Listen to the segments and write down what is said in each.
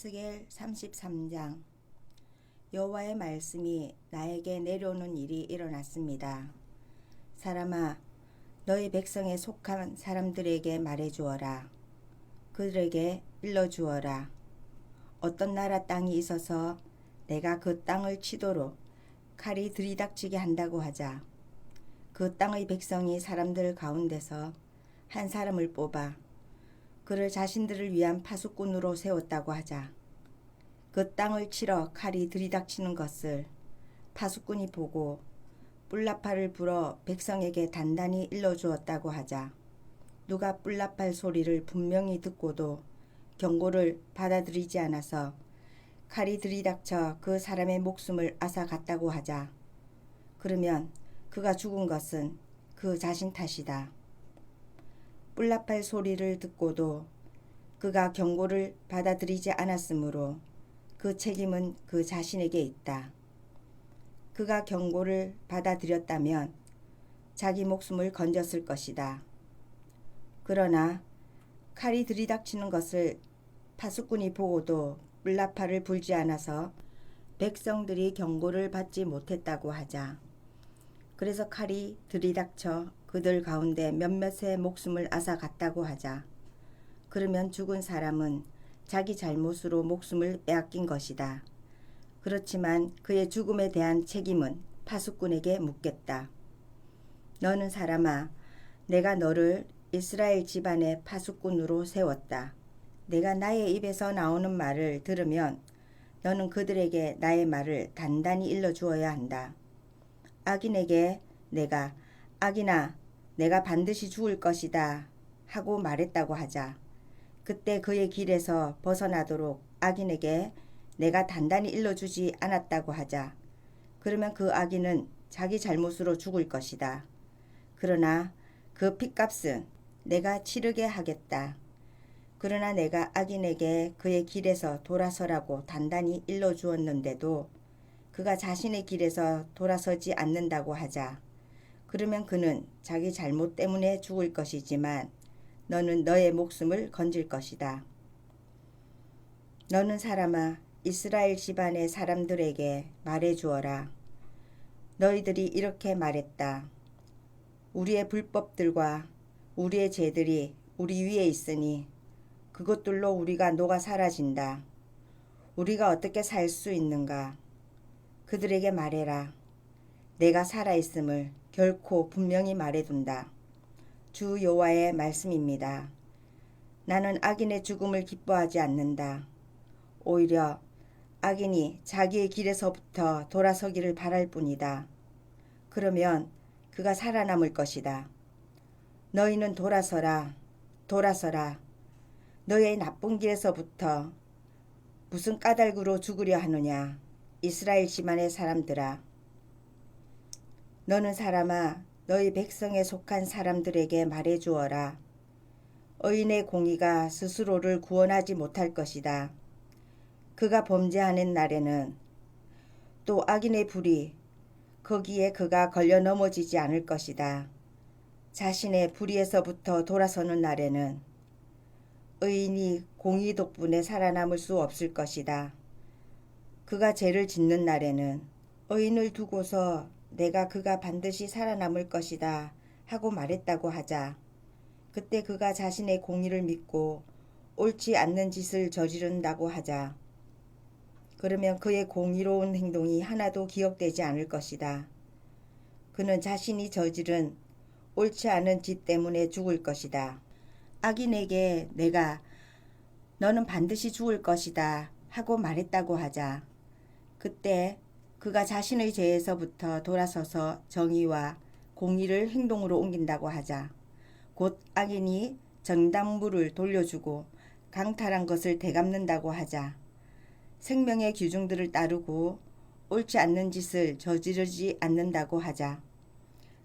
에스겔 33장. 여호와의 말씀이 나에게 내려오는 일이 일어났습니다. 사람아, 너희 백성에 속한 사람들에게 말해주어라. 그들에게 일러주어라. 어떤 나라 땅이 있어서 내가 그 땅을 치도록 칼이 들이닥치게 한다고 하자. 그 땅의 백성이 사람들 가운데서 한 사람을 뽑아 그를 자신들을 위한 파수꾼으로 세웠다고 하자. 그 땅을 치러 칼이 들이닥치는 것을 파수꾼이 보고 뿔나팔을 불어 백성에게 단단히 일러주었다고 하자. 누가 뿔나팔 소리를 분명히 듣고도 경고를 받아들이지 않아서 칼이 들이닥쳐 그 사람의 목숨을 앗아갔다고 하자. 그러면 그가 죽은 것은 그 자신 탓이다. 뿔나팔 소리를 듣고도 그가 경고를 받아들이지 않았으므로 그 책임은 그 자신에게 있다. 그가 경고를 받아들였다면 자기 목숨을 건졌을 것이다. 그러나 칼이 들이닥치는 것을 파수꾼이 보고도 뿔나팔을 불지 않아서 백성들이 경고를 받지 못했다고 하자. 그래서 칼이 들이닥쳐 그들 가운데 몇몇의 목숨을 앗아갔다고 하자. 그러면 죽은 사람은 자기 잘못으로 목숨을 빼앗긴 것이다. 그렇지만 그의 죽음에 대한 책임은 파수꾼에게 묻겠다. 너는 사람아, 내가 너를 이스라엘 집안의 파수꾼으로 세웠다. 내가 나의 입에서 나오는 말을 들으면 너는 그들에게 나의 말을 단단히 일러주어야 한다. 악인에게 내가 악인아, 내가 반드시 죽을 것이다 하고 말했다고 하자. 그때 그의 길에서 벗어나도록 악인에게 내가 단단히 일러주지 않았다고 하자. 그러면 그 악인은 자기 잘못으로 죽을 것이다. 그러나 그 핏값은 내가 치르게 하겠다. 그러나 내가 악인에게 그의 길에서 돌아서라고 단단히 일러주었는데도 그가 자신의 길에서 돌아서지 않는다고 하자. 그러면 그는 자기 잘못 때문에 죽을 것이지만 너는 너의 목숨을 건질 것이다. 너는 사람아, 이스라엘 집안의 사람들에게 말해주어라. 너희들이 이렇게 말했다. 우리의 불법들과 우리의 죄들이 우리 위에 있으니 그것들로 우리가 녹아 사라진다. 우리가 어떻게 살 수 있는가? 그들에게 말해라. 내가 살아있음을 결코 분명히 말해둔다. 주 여호와의 말씀입니다. 나는 악인의 죽음을 기뻐하지 않는다. 오히려 악인이 자기의 길에서부터 돌아서기를 바랄 뿐이다. 그러면 그가 살아남을 것이다. 너희는 돌아서라, 돌아서라. 너의 나쁜 길에서부터 무슨 까닭으로 죽으려 하느냐, 이스라엘 집안의 사람들아. 너는 사람아, 너희 백성에 속한 사람들에게 말해주어라. 의인의 공의가 스스로를 구원하지 못할 것이다. 그가 범죄하는 날에는 또 악인의 불이 거기에 그가 걸려 넘어지지 않을 것이다. 자신의 불의에서부터 돌아서는 날에는 의인이 공의 덕분에 살아남을 수 없을 것이다. 그가 죄를 짓는 날에는 의인을 두고서 내가 그가 반드시 살아남을 것이다 하고 말했다고 하자. 그때 그가 자신의 공의를 믿고 옳지 않는 짓을 저지른다고 하자. 그러면 그의 공의로운 행동이 하나도 기억되지 않을 것이다. 그는 자신이 저지른 옳지 않은 짓 때문에 죽을 것이다. 악인에게 내가 너는 반드시 죽을 것이다 하고 말했다고 하자. 그때 그가 자신의 죄에서부터 돌아서서 정의와 공의를 행동으로 옮긴다고 하자. 곧 악인이 정당물을 돌려주고 강탈한 것을 되갚는다고 하자. 생명의 규정들을 따르고 옳지 않는 짓을 저지르지 않는다고 하자.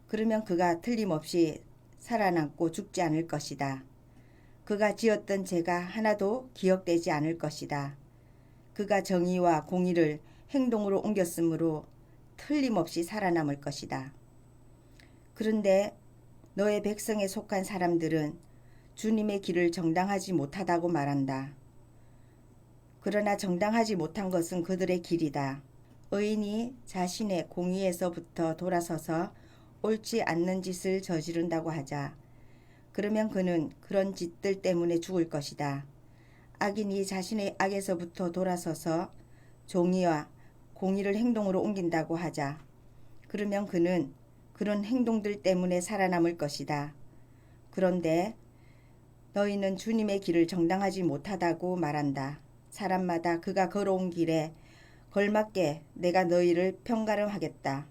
그러면 그가 틀림없이 살아남고 죽지 않을 것이다. 그가 지었던 죄가 하나도 기억되지 않을 것이다. 그가 정의와 공의를 행동으로 옮겼으므로 틀림없이 살아남을 것이다. 그런데 너의 백성에 속한 사람들은 주님의 길을 정당하지 못하다고 말한다. 그러나 정당하지 못한 것은 그들의 길이다. 의인이 자신의 공의에서부터 돌아서서 옳지 않는 짓을 저지른다고 하자. 그러면 그는 그런 짓들 때문에 죽을 것이다. 악인이 자신의 악에서부터 돌아서서 정의와 공의를 행동으로 옮긴다고 하자. 그러면 그는 그런 행동들 때문에 살아남을 것이다. 그런데 너희는 주님의 길을 정당하지 못하다고 말한다. 사람마다 그가 걸어온 길에 걸맞게 내가 너희를 평가름하겠다.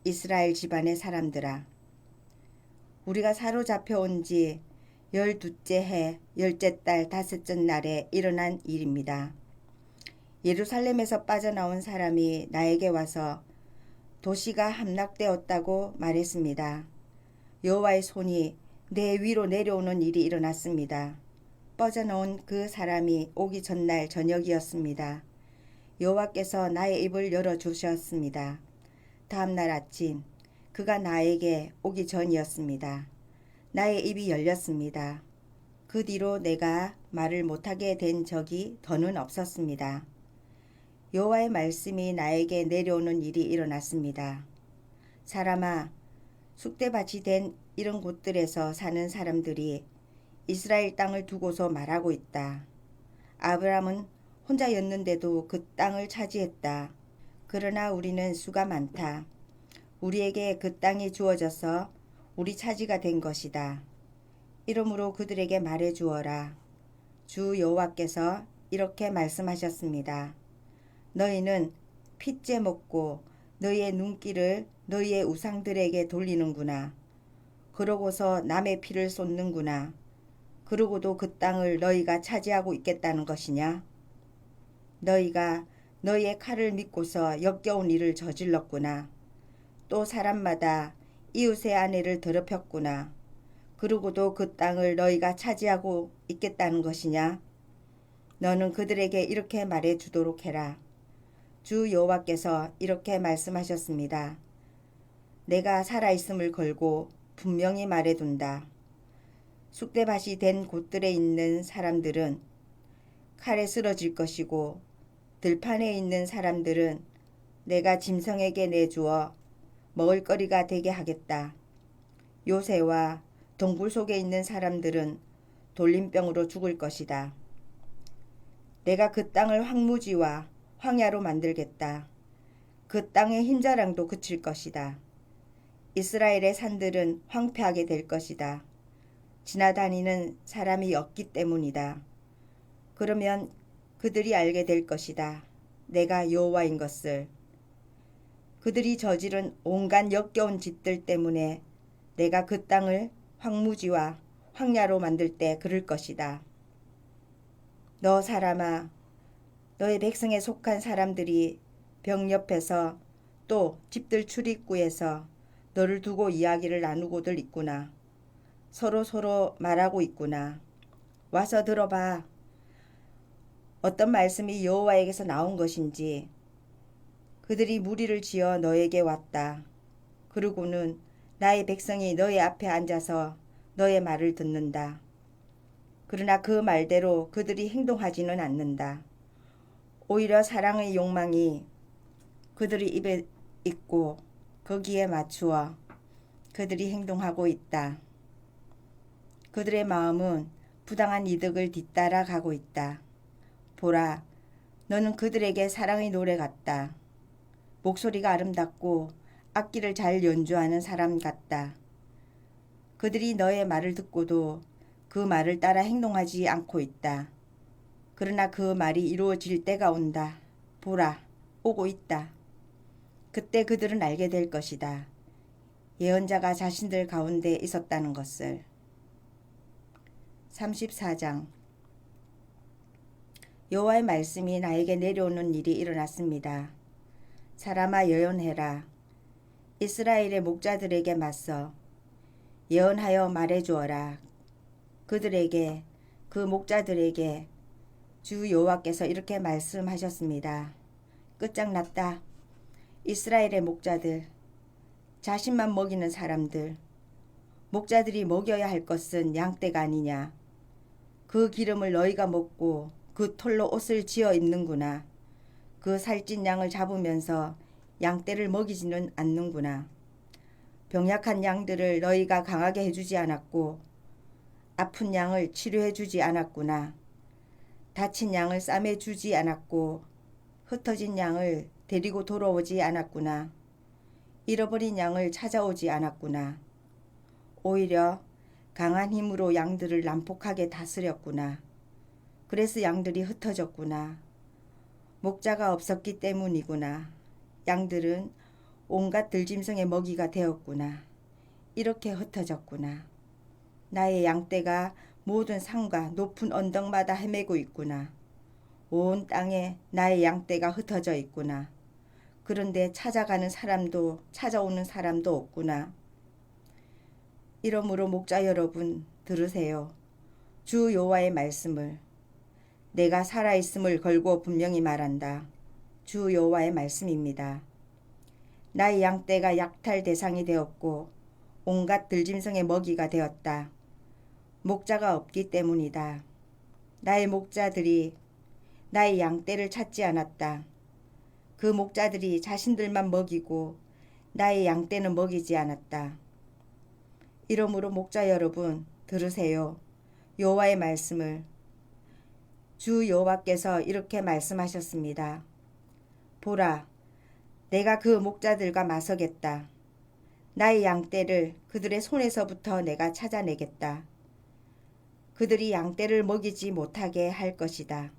이스라엘 집안의 사람들아. 우리가 사로잡혀 온 지 12째 해 10째 달 5째 날에 일어난 일입니다. 예루살렘에서 빠져나온 사람이 나에게 와서 도시가 함락되었다고 말했습니다. 여호와의 손이 내 위로 내려오는 일이 일어났습니다. 빠져나온 그 사람이 오기 전날 저녁이었습니다. 여호와께서 나의 입을 열어주셨습니다. 다음날 아침 그가 나에게 오기 전이었습니다. 나의 입이 열렸습니다. 그 뒤로 내가 말을 못하게 된 적이 더는 없었습니다. 여호와의 말씀이 나에게 내려오는 일이 일어났습니다. 사람아, 쑥대밭이 된 이런 곳들에서 사는 사람들이 이스라엘 땅을 두고서 말하고 있다. 아브라함은 혼자였는데도 그 땅을 차지했다. 그러나 우리는 수가 많다. 우리에게 그 땅이 주어져서 우리 차지가 된 것이다. 이러므로 그들에게 말해 주어라. 주 여호와께서 이렇게 말씀하셨습니다. 너희는 핏째 먹고 너희의 눈길을 너희의 우상들에게 돌리는구나. 그러고서 남의 피를 쏟는구나. 그러고도 그 땅을 너희가 차지하고 있겠다는 것이냐? 너희가 너희의 칼을 믿고서 역겨운 일을 저질렀구나. 또 사람마다 이웃의 아내를 더럽혔구나. 그러고도 그 땅을 너희가 차지하고 있겠다는 것이냐? 너는 그들에게 이렇게 말해 주도록 해라. 주 여호와께서 이렇게 말씀하셨습니다. 내가 살아있음을 걸고 분명히 말해둔다. 쑥대밭이 된 곳들에 있는 사람들은 칼에 쓰러질 것이고 들판에 있는 사람들은 내가 짐승에게 내주어 먹을거리가 되게 하겠다. 요새와 동굴 속에 있는 사람들은 돌림병으로 죽을 것이다. 내가 그 땅을 황무지와 황야로 만들겠다. 그 땅의 흰자랑도 그칠 것이다. 이스라엘의 산들은 황폐하게 될 것이다. 지나다니는 사람이 없기 때문이다. 그러면 그들이 알게 될 것이다. 내가 여호와인 것을. 그들이 저지른 온갖 역겨운 짓들 때문에 내가 그 땅을 황무지와 황야로 만들 때 그럴 것이다. 너 사람아, 너의 백성에 속한 사람들이 벽 옆에서 또 집들 출입구에서 너를 두고 이야기를 나누고들 있구나. 서로 말하고 있구나. 와서 들어봐. 어떤 말씀이 여호와에게서 나온 것인지. 그들이 무리를 지어 너에게 왔다. 그러고는 나의 백성이 너의 앞에 앉아서 너의 말을 듣는다. 그러나 그 말대로 그들이 행동하지는 않는다. 오히려 사랑의 욕망이 그들의 입에 있고 거기에 맞추어 그들이 행동하고 있다. 그들의 마음은 부당한 이득을 뒤따라 가고 있다. 보라, 너는 그들에게 사랑의 노래 같다. 목소리가 아름답고 악기를 잘 연주하는 사람 같다. 그들이 너의 말을 듣고도 그 말을 따라 행동하지 않고 있다. 그러나 그 말이 이루어질 때가 온다. 보라, 오고 있다. 그때 그들은 알게 될 것이다. 예언자가 자신들 가운데 있었다는 것을. 34장. 여호와의 말씀이 나에게 내려오는 일이 일어났습니다. 사람아, 예언해라. 이스라엘의 목자들에게 맞서 예언하여 말해주어라. 그들에게, 그 목자들에게 주 여호와께서 이렇게 말씀하셨습니다. 끝장났다. 이스라엘의 목자들, 자신만 먹이는 사람들, 목자들이 먹여야 할 것은 양떼가 아니냐. 그 기름을 너희가 먹고 그 털로 옷을 지어 입는구나. 그 살찐 양을 잡으면서 양떼를 먹이지는 않는구나. 병약한 양들을 너희가 강하게 해주지 않았고 아픈 양을 치료해 주지 않았구나. 다친 양을 싸매 주지 않았고 흩어진 양을 데리고 돌아오지 않았구나. 잃어버린 양을 찾아오지 않았구나. 오히려 강한 힘으로 양들을 난폭하게 다스렸구나. 그래서 양들이 흩어졌구나. 목자가 없었기 때문이구나. 양들은 온갖 들짐승의 먹이가 되었구나. 이렇게 흩어졌구나. 나의 양떼가 모든 산과 높은 언덕마다 헤매고 있구나. 온 땅에 나의 양떼가 흩어져 있구나. 그런데 찾아가는 사람도 찾아오는 사람도 없구나. 이러므로 목자 여러분 들으세요. 주 여호와의 말씀을. 내가 살아있음을 걸고 분명히 말한다. 주 여호와의 말씀입니다. 나의 양떼가 약탈 대상이 되었고 온갖 들짐승의 먹이가 되었다. 목자가 없기 때문이다. 나의 목자들이 나의 양떼를 찾지 않았다. 그 목자들이 자신들만 먹이고 나의 양떼는 먹이지 않았다. 이러므로 목자 여러분 들으세요. 여호와의 말씀을. 주 여호와께서 이렇게 말씀하셨습니다. 보라, 내가 그 목자들과 맞서겠다. 나의 양떼를 그들의 손에서부터 내가 찾아내겠다. 그들이 양떼를 먹이지 못하게 할 것이다.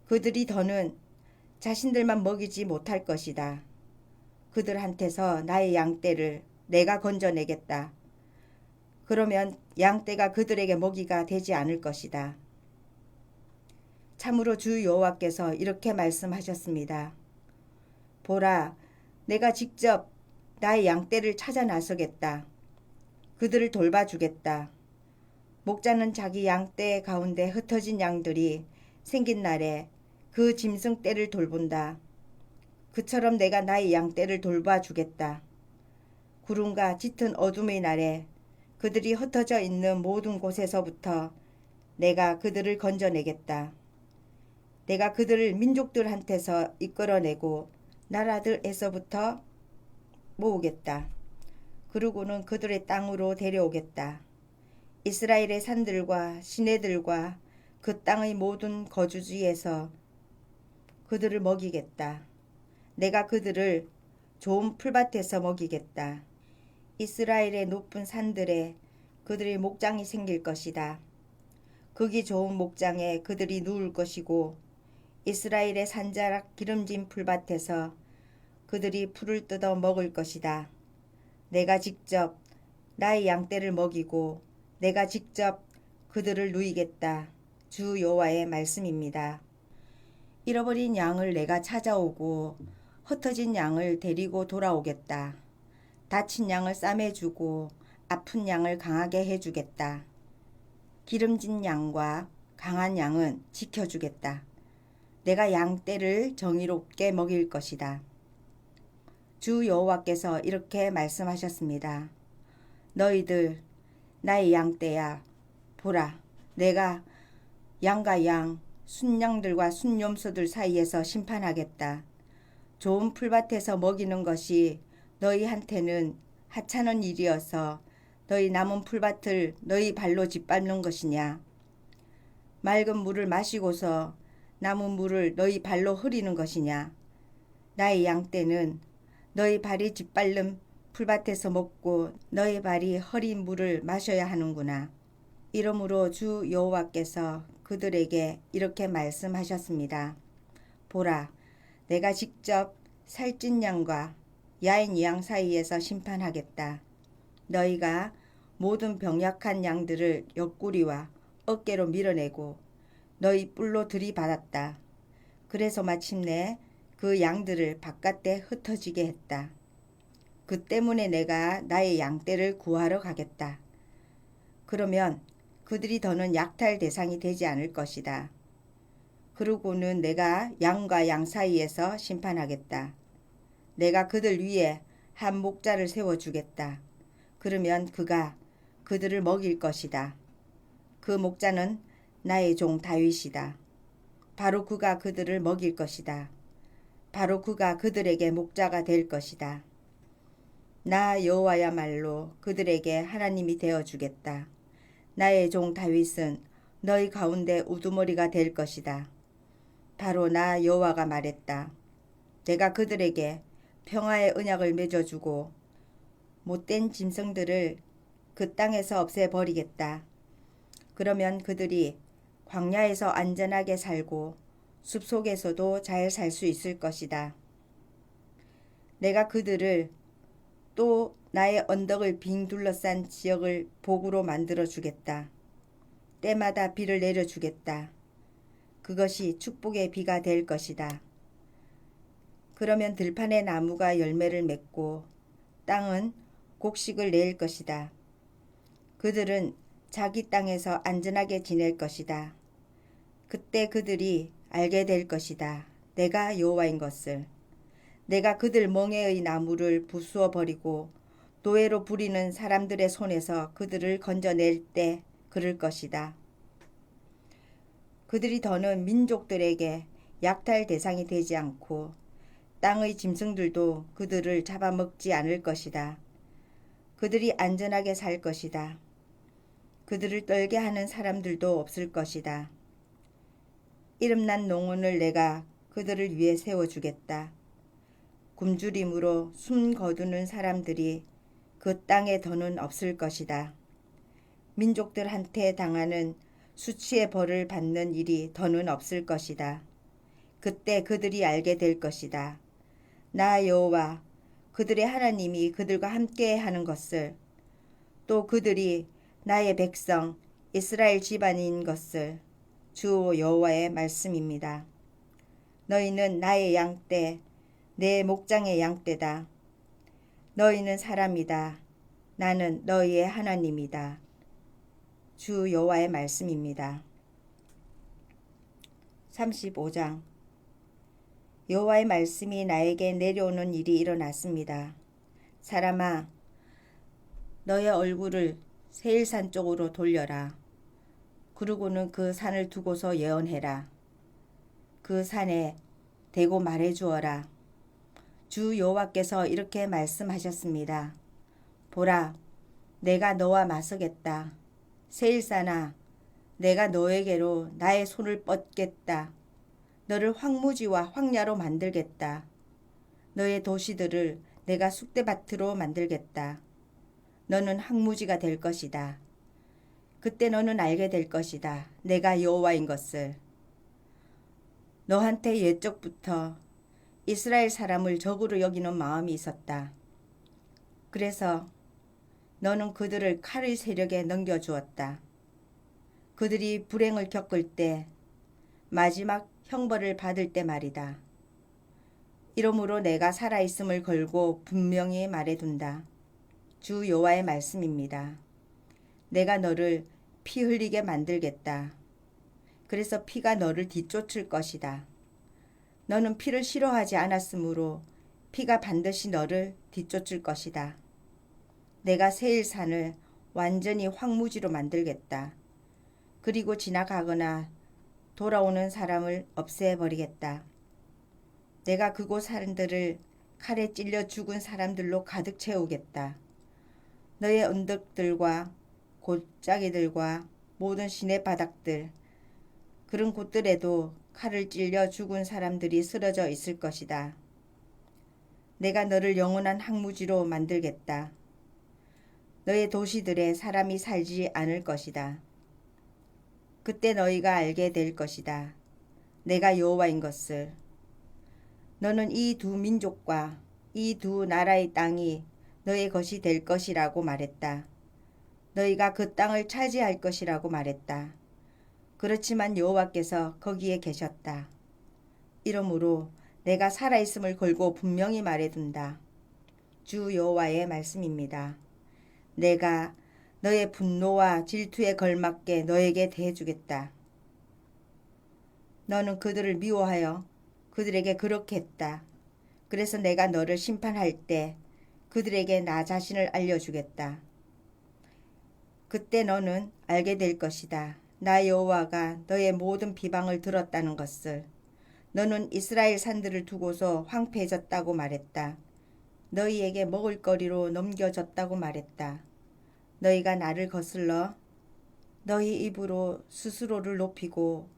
그들이 더는 자신들만 먹이지 못할 것이다. 그들한테서 나의 양떼를 내가 건져내겠다. 그러면 양떼가 그들에게 먹이가 되지 않을 것이다. 참으로 주 여호와께서 이렇게 말씀하셨습니다. 보라, 내가 직접 나의 양떼를 찾아 나서겠다. 그들을 돌봐주겠다. 목자는 자기 양떼 가운데 흩어진 양들이 생긴 날에 그 짐승 떼를 돌본다. 그처럼 내가 나의 양떼를 돌봐주겠다. 구름과 짙은 어둠의 날에 그들이 흩어져 있는 모든 곳에서부터 내가 그들을 건져내겠다. 내가 그들을 민족들한테서 이끌어내고 나라들에서부터 모으겠다. 그러고는 그들의 땅으로 데려오겠다. 이스라엘의 산들과 시내들과 그 땅의 모든 거주지에서 그들을 먹이겠다. 내가 그들을 좋은 풀밭에서 먹이겠다. 이스라엘의 높은 산들에 그들의 목장이 생길 것이다. 극이 좋은 목장에 그들이 누울 것이고 이스라엘의 산자락 기름진 풀밭에서 그들이 풀을 뜯어 먹을 것이다. 내가 직접 나의 양떼를 먹이고 내가 직접 그들을 누이겠다. 주 여호와의 말씀입니다. 잃어버린 양을 내가 찾아오고 흩어진 양을 데리고 돌아오겠다. 다친 양을 싸매주고 아픈 양을 강하게 해주겠다. 기름진 양과 강한 양은 지켜주겠다. 내가 양떼를 정의롭게 먹일 것이다. 주 여호와께서 이렇게 말씀하셨습니다. 너희들 나의 양떼야, 보라, 내가 양과 양, 순양들과 순염소들 사이에서 심판하겠다. 좋은 풀밭에서 먹이는 것이 너희한테는 하찮은 일이어서 너희 남은 풀밭을 너희 발로 짓밟는 것이냐. 맑은 물을 마시고서 남은 물을 너희 발로 흐리는 것이냐. 나의 양떼는 너희 발이 짓밟는 풀밭에서 먹고 너희 발이 흐린 물을 마셔야 하는구나. 이러므로 주 여호와께서 그들에게 이렇게 말씀하셨습니다. 보라, 내가 직접 살찐 양과 야인 양 사이에서 심판하겠다. 너희가 모든 병약한 양들을 옆구리와 어깨로 밀어내고 너희 뿔로 들이받았다. 그래서 마침내 그 양들을 바깥에 흩어지게 했다. 그 때문에 내가 나의 양떼를 구하러 가겠다. 그러면 그들이 더는 약탈 대상이 되지 않을 것이다. 그러고는 내가 양과 양 사이에서 심판하겠다. 내가 그들 위에 한 목자를 세워주겠다. 그러면 그가 그들을 먹일 것이다. 그 목자는 나의 종 다윗이다. 바로 그가 그들을 먹일 것이다. 바로 그가 그들에게 목자가 될 것이다. 나 여호와야말로 그들에게 하나님이 되어 주겠다. 나의 종 다윗은 너희 가운데 우두머리가 될 것이다. 바로 나 여호와가 말했다. 내가 그들에게 평화의 언약을 맺어주고 못된 짐승들을 그 땅에서 없애버리겠다. 그러면 그들이 광야에서 안전하게 살고 숲속에서도 잘 살 수 있을 것이다. 내가 그들을 또 나의 언덕을 빙 둘러싼 지역을 복으로 만들어 주겠다. 때마다 비를 내려 주겠다. 그것이 축복의 비가 될 것이다. 그러면 들판의 나무가 열매를 맺고 땅은 곡식을 낼 것이다. 그들은 자기 땅에서 안전하게 지낼 것이다. 그때 그들이 알게 될 것이다. 내가 여호와인 것을. 내가 그들 멍에의 나무를 부수어 버리고 노예로 부리는 사람들의 손에서 그들을 건져낼 때 그럴 것이다. 그들이 더는 민족들에게 약탈 대상이 되지 않고 땅의 짐승들도 그들을 잡아먹지 않을 것이다. 그들이 안전하게 살 것이다. 그들을 떨게 하는 사람들도 없을 것이다. 이름난 농원을 내가 그들을 위해 세워주겠다. 굶주림으로 숨 거두는 사람들이 그 땅에 더는 없을 것이다. 민족들한테 당하는 수치의 벌을 받는 일이 더는 없을 것이다. 그때 그들이 알게 될 것이다. 나 여호와 그들의 하나님이 그들과 함께 하는 것을, 또 그들이 나의 백성 이스라엘 집안인 것을 주 여호와의 말씀입니다. 너희는 나의 양떼 내 목장의 양떼다. 너희는 사람이다. 나는 너희의 하나님이다. 주 여호와의 말씀입니다. 35장 여호와의 말씀이 나에게 내려오는 일이 일어났습니다. 사람아, 너의 얼굴을 세일산 쪽으로 돌려라. 그러고는 그 산을 두고서 예언해라. 그 산에 대고 말해주어라. 주 여호와께서 이렇게 말씀하셨습니다. 보라, 내가 너와 맞서겠다. 세일산아, 내가 너에게로 나의 손을 뻗겠다. 너를 황무지와 황야로 만들겠다. 너의 도시들을 내가 쑥대밭으로 만들겠다. 너는 황무지가 될 것이다. 그때 너는 알게 될 것이다. 내가 여호와인 것을. 너한테 옛적부터 이스라엘 사람을 적으로 여기는 마음이 있었다. 그래서 너는 그들을 칼의 세력에 넘겨주었다. 그들이 불행을 겪을 때 마지막 형벌을 받을 때 말이다. 이러므로 내가 살아있음을 걸고 분명히 말해둔다. 주 여호와의 말씀입니다. 내가 너를 피 흘리게 만들겠다. 그래서 피가 너를 뒤쫓을 것이다. 너는 피를 싫어하지 않았으므로 피가 반드시 너를 뒤쫓을 것이다. 내가 세일산을 완전히 황무지로 만들겠다. 그리고 지나가거나 돌아오는 사람을 없애버리겠다. 내가 그곳 사람들을 칼에 찔려 죽은 사람들로 가득 채우겠다. 너의 언덕들과 골짜기들과 모든 시내 바닥들, 그런 곳들에도 칼을 찔려 죽은 사람들이 쓰러져 있을 것이다. 내가 너를 영원한 황무지로 만들겠다. 너의 도시들에 사람이 살지 않을 것이다. 그때 너희가 알게 될 것이다. 내가 여호와인 것을. 너는 이 두 민족과 이 두 나라의 땅이 너의 것이 될 것이라고 말했다. 너희가 그 땅을 차지할 것이라고 말했다. 그렇지만 여호와께서 거기에 계셨다. 이러므로 내가 살아있음을 걸고 분명히 말해둔다. 주 여호와의 말씀입니다. 내가 너의 분노와 질투에 걸맞게 너에게 대해주겠다. 너는 그들을 미워하여 그들에게 그렇게 했다. 그래서 내가 너를 심판할 때 그들에게 나 자신을 알려주겠다. 그때 너는 알게 될 것이다. 나 여호와가 너의 모든 비방을 들었다는 것을. 너는 이스라엘 산들을 두고서 황폐해졌다고 말했다. 너희에게 먹을거리로 넘겨졌다고 말했다. 너희가 나를 거슬러 너희 입으로 스스로를 높이고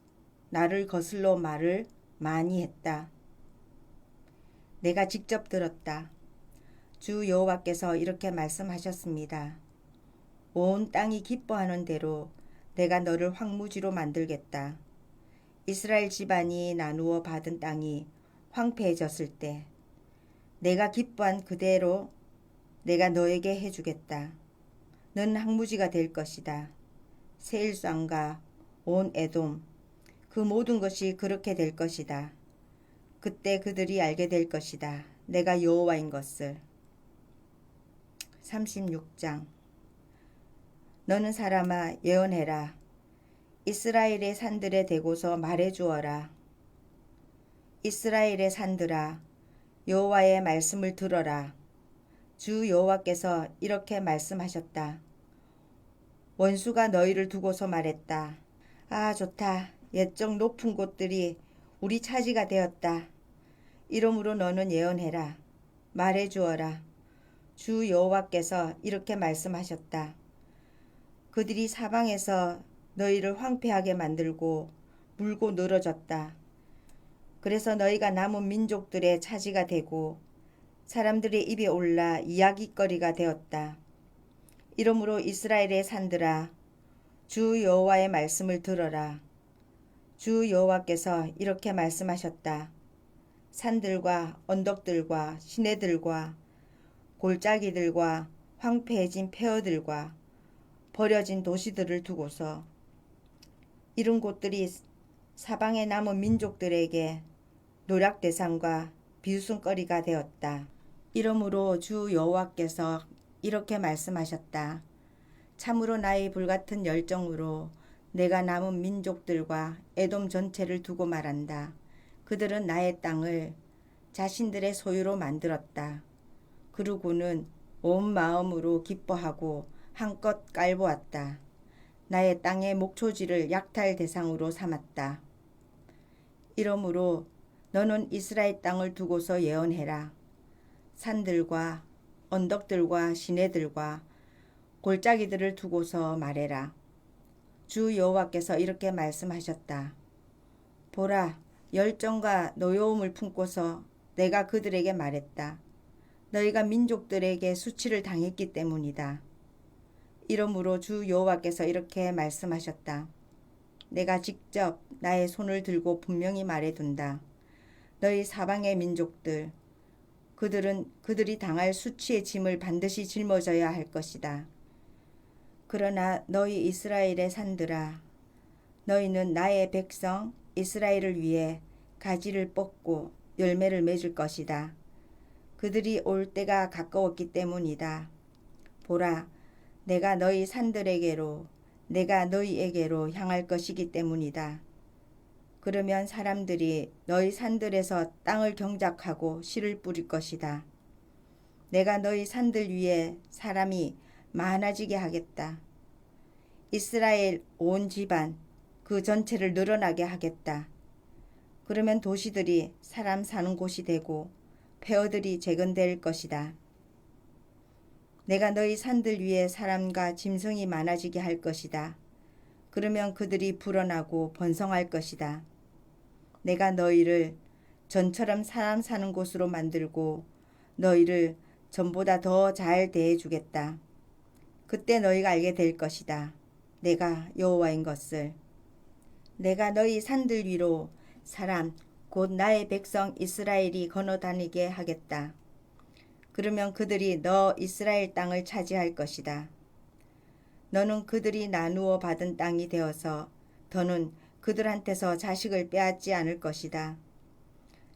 나를 거슬러 말을 많이 했다. 내가 직접 들었다. 주 여호와께서 이렇게 말씀하셨습니다. 온 땅이 기뻐하는 대로 내가 너를 황무지로 만들겠다. 이스라엘 집안이 나누어 받은 땅이 황폐해졌을 때 내가 기뻐한 그대로 내가 너에게 해주겠다. 넌 황무지가 될 것이다. 세일산과 온 에돔 그 모든 것이 그렇게 될 것이다. 그때 그들이 알게 될 것이다. 내가 여호와인 것을. 36장. 너는 사람아 예언해라. 이스라엘의 산들에 대고서 말해주어라. 이스라엘의 산들아 여호와의 말씀을 들어라. 주 여호와께서 이렇게 말씀하셨다. 원수가 너희를 두고서 말했다. 아 좋다. 옛적 높은 곳들이 우리 차지가 되었다. 이러므로 너는 예언해라. 말해주어라. 주 여호와께서 이렇게 말씀하셨다. 그들이 사방에서 너희를 황폐하게 만들고 물고 늘어졌다. 그래서 너희가 남은 민족들의 차지가 되고 사람들의 입에 올라 이야깃거리가 되었다. 이러므로 이스라엘의 산들아 주 여호와의 말씀을 들어라. 주 여호와께서 이렇게 말씀하셨다. 산들과 언덕들과 시내들과 골짜기들과 황폐해진 폐허들과 버려진 도시들을 두고서 이런 곳들이 사방에 남은 민족들에게 노략 대상과 비웃음거리가 되었다. 이러므로 주 여호와께서 이렇게 말씀하셨다. 참으로 나의 불같은 열정으로 내가 남은 민족들과 에돔 전체를 두고 말한다. 그들은 나의 땅을 자신들의 소유로 만들었다. 그러고는 온 마음으로 기뻐하고 한껏 깔보았다. 나의 땅의 목초지를 약탈 대상으로 삼았다. 이러므로 너는 이스라엘 땅을 두고서 예언해라. 산들과 언덕들과 시내들과 골짜기들을 두고서 말해라. 주 여호와께서 이렇게 말씀하셨다. 보라, 열정과 노여움을 품고서 내가 그들에게 말했다. 너희가 민족들에게 수치를 당했기 때문이다. 이러므로 주 여호와께서 이렇게 말씀하셨다. 내가 직접 나의 손을 들고 분명히 말해둔다. 너희 사방의 민족들, 그들은 그들이 당할 수치의 짐을 반드시 짊어져야 할 것이다. 그러나 너희 이스라엘의 산들아, 너희는 나의 백성 이스라엘을 위해 가지를 뻗고 열매를 맺을 것이다. 그들이 올 때가 가까웠기 때문이다. 보라, 내가 너희 산들에게로 내가 너희에게로 향할 것이기 때문이다. 그러면 사람들이 너희 산들에서 땅을 경작하고 씨를 뿌릴 것이다. 내가 너희 산들 위에 사람이 많아지게 하겠다. 이스라엘 온 집안 그 전체를 늘어나게 하겠다. 그러면 도시들이 사람 사는 곳이 되고 폐허들이 재건될 것이다. 내가 너희 산들 위에 사람과 짐승이 많아지게 할 것이다. 그러면 그들이 불어나고 번성할 것이다. 내가 너희를 전처럼 사람 사는 곳으로 만들고 너희를 전보다 더 잘 대해주겠다. 그때 너희가 알게 될 것이다. 내가 여호와인 것을. 내가 너희 산들 위로 사람 곧 나의 백성 이스라엘이 건너다니게 하겠다. 그러면 그들이 너 이스라엘 땅을 차지할 것이다. 너는 그들이 나누어 받은 땅이 되어서 더는 그들한테서 자식을 빼앗지 않을 것이다.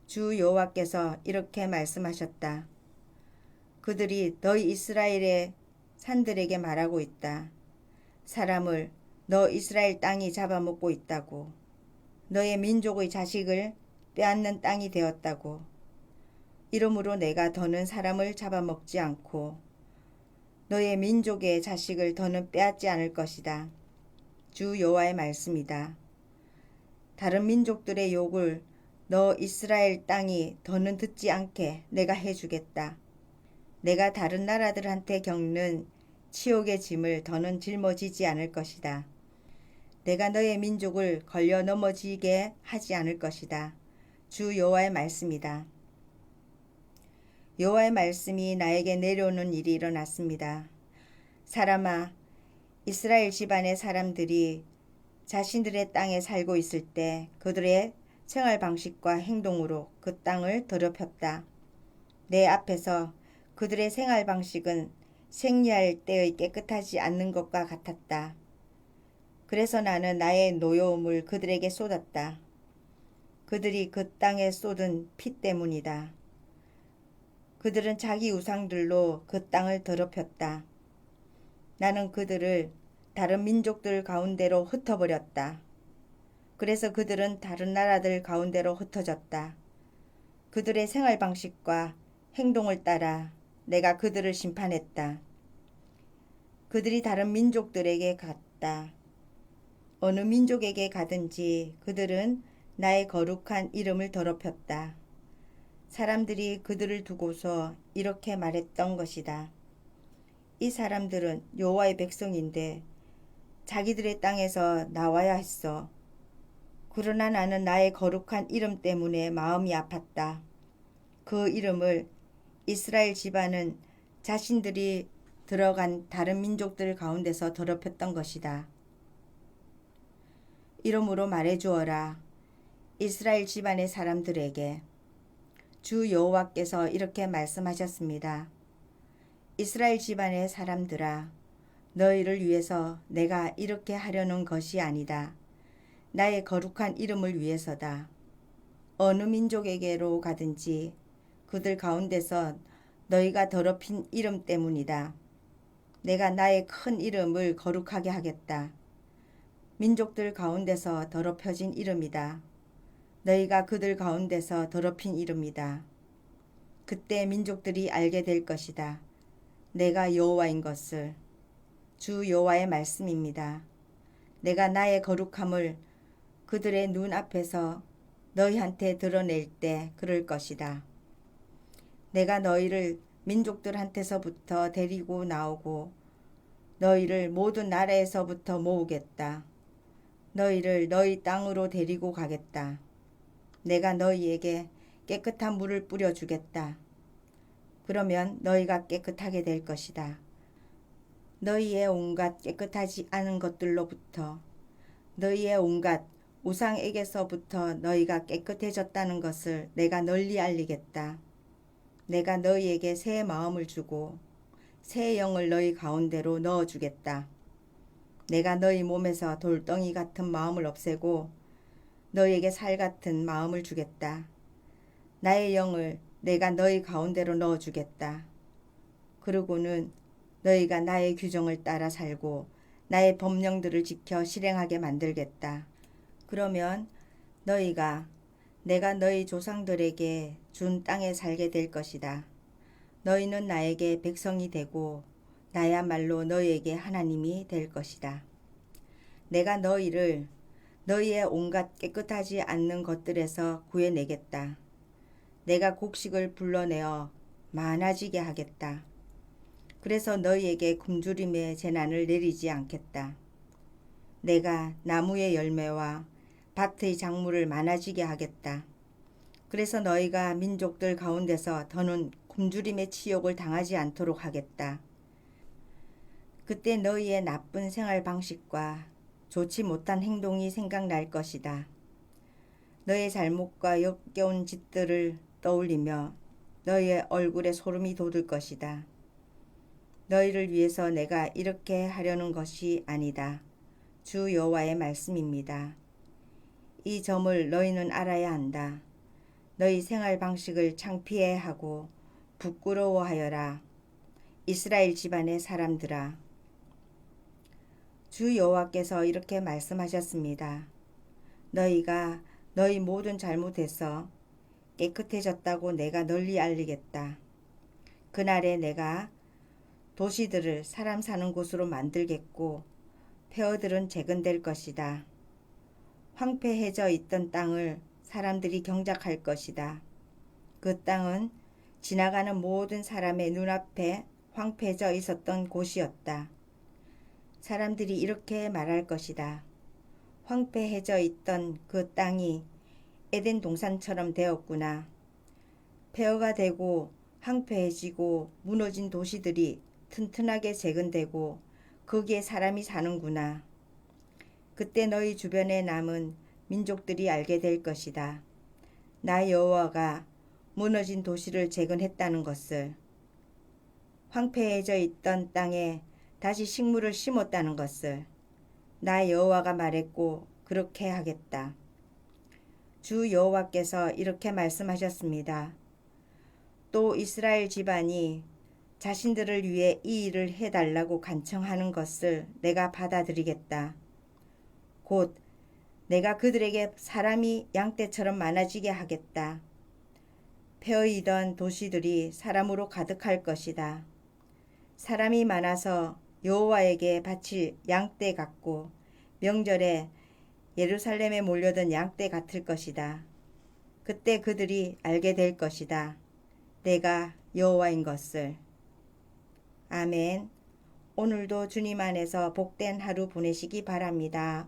주 여호와께서 이렇게 말씀하셨다. 그들이 너희 이스라엘의 산들에게 말하고 있다. 사람을 너 이스라엘 땅이 잡아먹고 있다고. 너의 민족의 자식을 빼앗는 땅이 되었다고. 이러므로 내가 더는 사람을 잡아먹지 않고 너의 민족의 자식을 더는 빼앗지 않을 것이다. 주 여호와의 말씀이다. 다른 민족들의 욕을 너 이스라엘 땅이 더는 듣지 않게 내가 해주겠다. 내가 다른 나라들한테 겪는 치욕의 짐을 더는 짊어지지 않을 것이다. 내가 너의 민족을 걸려 넘어지게 하지 않을 것이다. 주 여호와의 말씀이다. 여호와의 말씀이 나에게 내려오는 일이 일어났습니다. 사람아, 이스라엘 집안의 사람들이 자신들의 땅에 살고 있을 때 그들의 생활 방식과 행동으로 그 땅을 더럽혔다. 내 앞에서 그들의 생활 방식은 생리할 때의 깨끗하지 않는 것과 같았다. 그래서 나는 나의 노여움을 그들에게 쏟았다. 그들이 그 땅에 쏟은 피 때문이다. 그들은 자기 우상들로 그 땅을 더럽혔다. 나는 그들을 다른 민족들 가운데로 흩어버렸다. 그래서 그들은 다른 나라들 가운데로 흩어졌다. 그들의 생활 방식과 행동을 따라 내가 그들을 심판했다. 그들이 다른 민족들에게 갔다. 어느 민족에게 가든지 그들은 나의 거룩한 이름을 더럽혔다. 사람들이 그들을 두고서 이렇게 말했던 것이다. 이 사람들은 여호와의 백성인데 자기들의 땅에서 나와야 했어. 그러나 나는 나의 거룩한 이름 때문에 마음이 아팠다. 그 이름을 이스라엘 집안은 자신들이 들어간 다른 민족들 가운데서 더럽혔던 것이다. 이러므로 말해주어라. 이스라엘 집안의 사람들에게 주 여호와께서 이렇게 말씀하셨습니다. 이스라엘 집안의 사람들아, 너희를 위해서 내가 이렇게 하려는 것이 아니다. 나의 거룩한 이름을 위해서다. 어느 민족에게로 가든지 그들 가운데서 너희가 더럽힌 이름 때문이다. 내가 나의 큰 이름을 거룩하게 하겠다. 민족들 가운데서 더럽혀진 이름이다. 너희가 그들 가운데서 더럽힌 이름이다. 그때 민족들이 알게 될 것이다. 내가 여호와인 것을. 주 여호와의 말씀입니다. 내가 나의 거룩함을 그들의 눈 앞에서 너희한테 드러낼 때 그럴 것이다. 내가 너희를 민족들한테서부터 데리고 나오고 너희를 모든 나라에서부터 모으겠다. 너희를 너희 땅으로 데리고 가겠다. 내가 너희에게 깨끗한 물을 뿌려주겠다. 그러면 너희가 깨끗하게 될 것이다. 너희의 온갖 깨끗하지 않은 것들로부터 너희의 온갖 우상에게서부터 너희가 깨끗해졌다는 것을 내가 널리 알리겠다. 내가 너희에게 새 마음을 주고 새 영을 너희 가운데로 넣어주겠다. 내가 너희 몸에서 돌덩이 같은 마음을 없애고 너희에게 살 같은 마음을 주겠다. 나의 영을 내가 너희 가운데로 넣어주겠다. 그러고는 너희가 나의 규정을 따라 살고 나의 법령들을 지켜 실행하게 만들겠다. 그러면 너희가 내가 너희 조상들에게 준 땅에 살게 될 것이다. 너희는 나에게 백성이 되고 나야말로 너희에게 하나님이 될 것이다. 내가 너희를 너희의 온갖 깨끗하지 않는 것들에서 구해내겠다. 내가 곡식을 불러내어 많아지게 하겠다. 그래서 너희에게 굶주림의 재난을 내리지 않겠다. 내가 나무의 열매와 밭의 작물을 많아지게 하겠다. 그래서 너희가 민족들 가운데서 더는 굶주림의 치욕을 당하지 않도록 하겠다. 그때 너희의 나쁜 생활 방식과 좋지 못한 행동이 생각날 것이다. 너의 잘못과 역겨운 짓들을 떠올리며 너희의 얼굴에 소름이 돋을 것이다. 너희를 위해서 내가 이렇게 하려는 것이 아니다. 주 여호와의 말씀입니다. 이 점을 너희는 알아야 한다. 너희 생활 방식을 창피해 하고 부끄러워하여라. 이스라엘 집안의 사람들아. 주 여호와께서 이렇게 말씀하셨습니다. 너희가 너희 모든 잘못에서 깨끗해졌다고 내가 널리 알리겠다. 그날에 내가 도시들을 사람 사는 곳으로 만들겠고 폐허들은 재건될 것이다. 황폐해져 있던 땅을 사람들이 경작할 것이다. 그 땅은 지나가는 모든 사람의 눈앞에 황폐해져 있었던 곳이었다. 사람들이 이렇게 말할 것이다. 황폐해져 있던 그 땅이 에덴 동산처럼 되었구나. 폐허가 되고 황폐해지고 무너진 도시들이 튼튼하게 재건되고 거기에 사람이 사는구나. 그때 너희 주변에 남은 민족들이 알게 될 것이다. 나 여호와가 무너진 도시를 재건했다는 것을, 황폐해져 있던 땅에 다시 식물을 심었다는 것을 나 여호와가 말했고 그렇게 하겠다. 주 여호와께서 이렇게 말씀하셨습니다. 또 이스라엘 집안이 자신들을 위해 이 일을 해달라고 간청하는 것을 내가 받아들이겠다. 곧 내가 그들에게 사람이 양떼처럼 많아지게 하겠다. 폐허이던 도시들이 사람으로 가득할 것이다. 사람이 많아서 여호와에게 바칠 양떼 같고 명절에 예루살렘에 몰려든 양떼 같을 것이다. 그때 그들이 알게 될 것이다. 내가 여호와인 것을. 아멘. 오늘도 주님 안에서 복된 하루 보내시기 바랍니다.